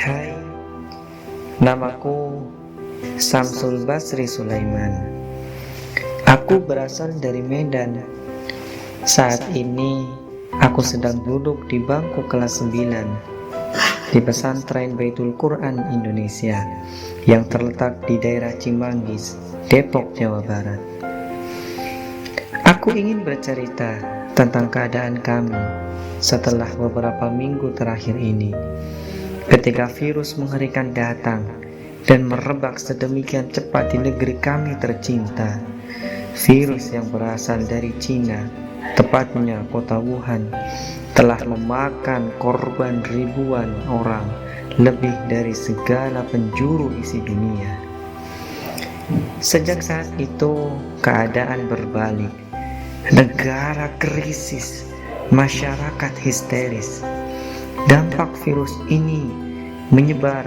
Hai, namaku Samsul Basri Sulaiman. Aku berasal dari Medan. Saat ini aku sedang duduk di bangku kelas 9 di pesantren Baitul Quran Indonesia yang terletak di daerah Cimanggis, Depok, Jawa Barat. Aku ingin bercerita tentang keadaan kami setelah beberapa minggu terakhir ini, ketika virus mengerikan datang dan merebak sedemikian cepat di negeri kami tercinta. Virus yang berasal dari Cina, tepatnya kota Wuhan, telah memakan korban ribuan orang, lebih dari segala penjuru isi dunia. Sejak saat itu, keadaan berbalik. Negara krisis, masyarakat histeris. Dampak virus ini menyebar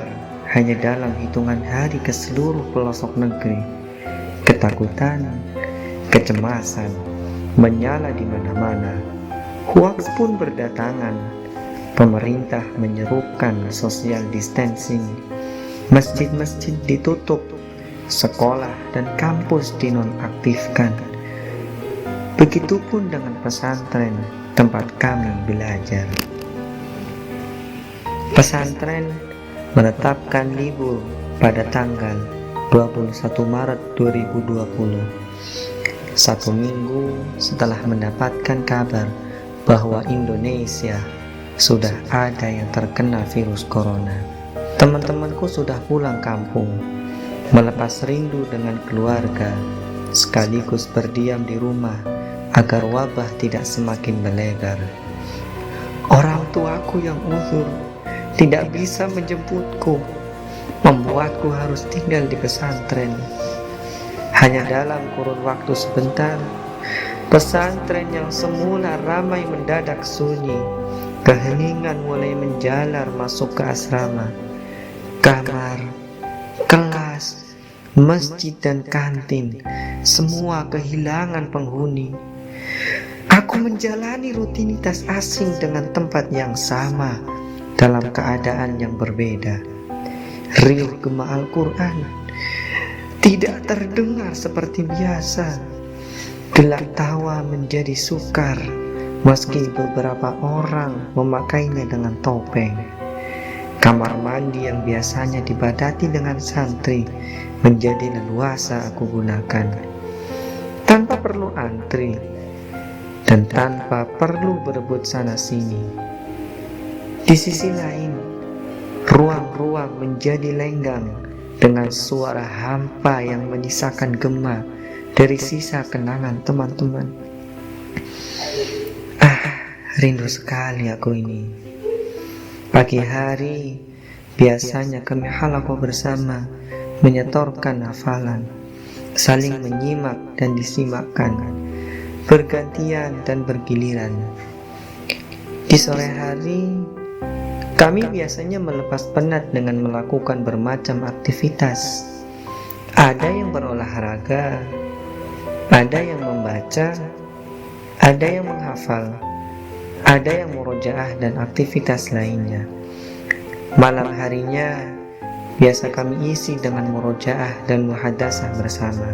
hanya dalam hitungan hari ke seluruh pelosok negeri. Ketakutan, kecemasan menyala di mana-mana. Hoaks pun berdatangan. Pemerintah menyerukan social distancing. Masjid-masjid ditutup, sekolah dan kampus dinonaktifkan. Begitupun dengan pesantren tempat kami belajar. Pesantren menetapkan libur pada tanggal 21 Maret 2020, 1 minggu setelah mendapatkan kabar bahwa Indonesia sudah ada yang terkena virus corona. Teman-temanku sudah pulang kampung, melepas rindu dengan keluarga, sekaligus berdiam di rumah agar wabah tidak semakin melebar. Orang tuaku yang uzur tidak bisa menjemputku, membuatku harus tinggal di pesantren. Hanya dalam kurun waktu sebentar, pesantren yang semula ramai mendadak sunyi. Keheningan mulai menjalar masuk ke asrama. Kamar, kelas, masjid dan kantin, semua kehilangan penghuni. Aku menjalani rutinitas asing dengan tempat yang sama, dalam keadaan yang berbeda. Riuh gema Al-Quran tidak terdengar seperti biasa. Gelak tawa menjadi sukar, meski beberapa orang memakainya dengan topeng. Kamar mandi yang biasanya dibadati dengan santri menjadi leluasa aku gunakan, tanpa perlu antri dan tanpa perlu berebut sana sini. Di sisi lain, ruang-ruang menjadi lenggang dengan suara hampa yang menyisakan gema dari sisa kenangan teman-teman. Rindu sekali aku ini. Pagi hari biasanya kami halaqah bersama, menyetorkan hafalan, saling menyimak dan disimakkan, bergantian dan bergiliran. Di sore hari kami biasanya melepas penat dengan melakukan bermacam aktivitas. Ada yang berolahraga, ada yang membaca, ada yang menghafal, ada yang murojaah dan aktivitas lainnya. Malam harinya biasa kami isi dengan murojaah dan muhadasah bersama.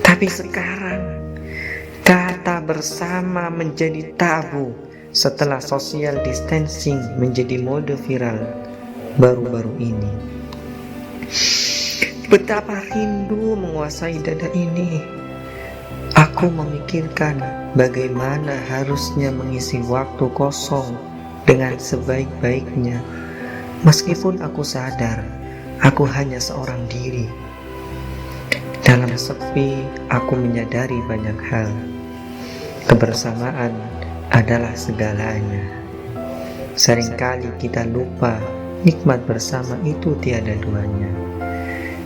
Tapi sekarang kata bersama menjadi tabu setelah social distancing menjadi mode viral baru-baru ini. Betapa rindu menguasai dada ini. Aku memikirkan bagaimana harusnya mengisi waktu kosong dengan sebaik-baiknya. Meskipun aku sadar aku hanya seorang diri. Dalam sepi aku menyadari banyak hal. Kebersamaan adalah segalanya. Seringkali kita lupa nikmat bersama itu tiada duanya.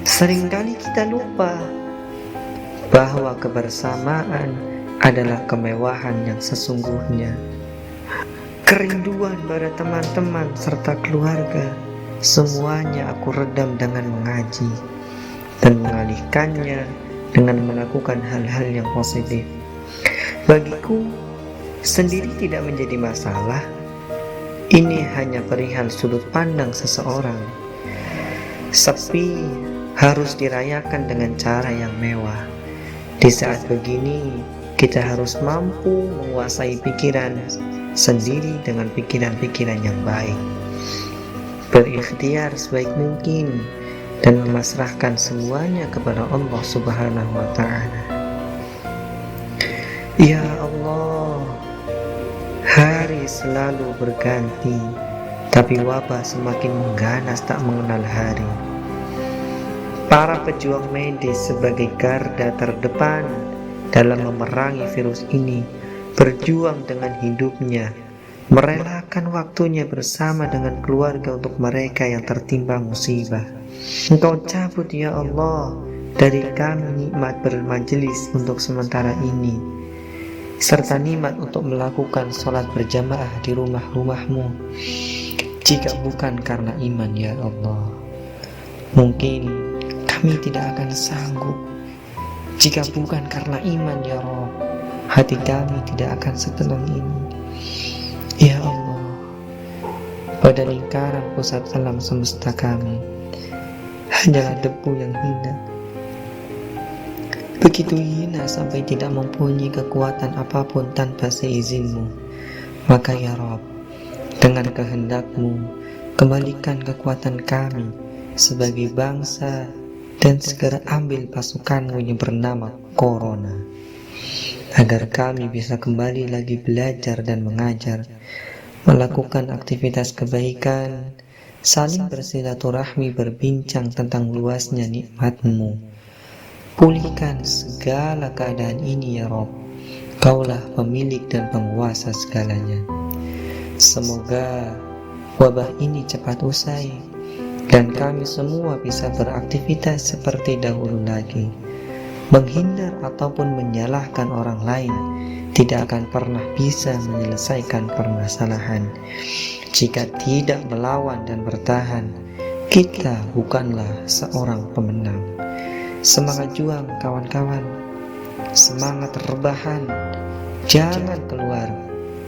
Seringkali kita lupa bahwa kebersamaan adalah kemewahan yang sesungguhnya. Kerinduan pada teman-teman serta keluarga, semuanya aku redam dengan mengaji dan mengalihkannya dengan melakukan hal-hal yang positif. Bagiku, sendiri tidak menjadi masalah. Ini hanya perihal sudut pandang seseorang. Sepi harus dirayakan dengan cara yang mewah. Di saat begini, kita harus mampu menguasai pikiran sendiri dengan pikiran-pikiran yang baik, berikhtiar sebaik mungkin, dan memasrahkan semuanya kepada Allah Subhanahu wa Ta'ala. Ya Allah, hari selalu berganti, tapi wabah semakin mengganas tak mengenal hari. Para pejuang medis sebagai garda terdepan dalam memerangi virus ini berjuang dengan hidupnya, merelakan waktunya bersama dengan keluarga untuk mereka yang tertimpa musibah. Engkau cabut ya Allah dari kami nikmat bermajelis untuk sementara ini, serta nikmat untuk melakukan sholat berjamaah di rumah-rumahmu. Jika bukan karena iman ya Allah, mungkin kami tidak akan sanggup. Jika bukan karena iman ya Rabb, hati kami tidak akan setenang ini. Ya Allah, pada lingkaran pusat alam semesta kami hanyalah debu yang hina, begitu hina sampai tidak mempunyai kekuatan apapun tanpa seizin-Mu. Maka ya Rabb, dengan kehendak-Mu, kembalikan kekuatan kami sebagai bangsa dan segera ambil pasukan-Mu yang bernama Corona, agar kami bisa kembali lagi belajar dan mengajar, melakukan aktivitas kebaikan, saling bersilaturahmi, berbincang tentang luasnya nikmat-Mu. Pulihkan segala keadaan ini ya Rabb, Kaulah pemilik dan penguasa segalanya. Semoga wabah ini cepat usai dan kami semua bisa beraktivitas seperti dahulu lagi. Menghindar ataupun menyalahkan orang lain tidak akan pernah bisa menyelesaikan permasalahan. Jika tidak melawan dan bertahan, kita bukanlah seorang pemenang. Semangat juang kawan-kawan, semangat rebahan, jangan keluar,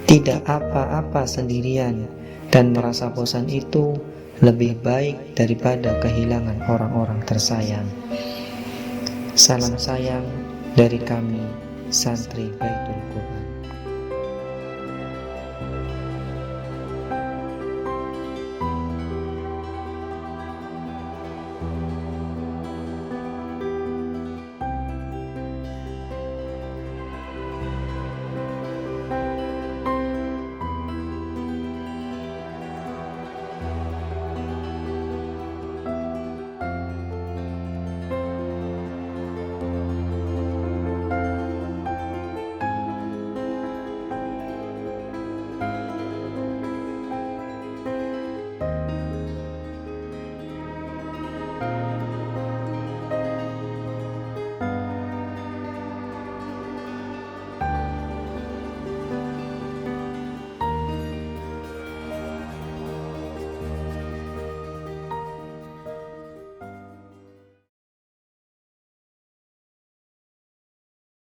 tidak apa-apa sendirian, dan merasa bosan itu lebih baik daripada kehilangan orang-orang tersayang. Salam sayang dari kami, Santri Baitul Quran.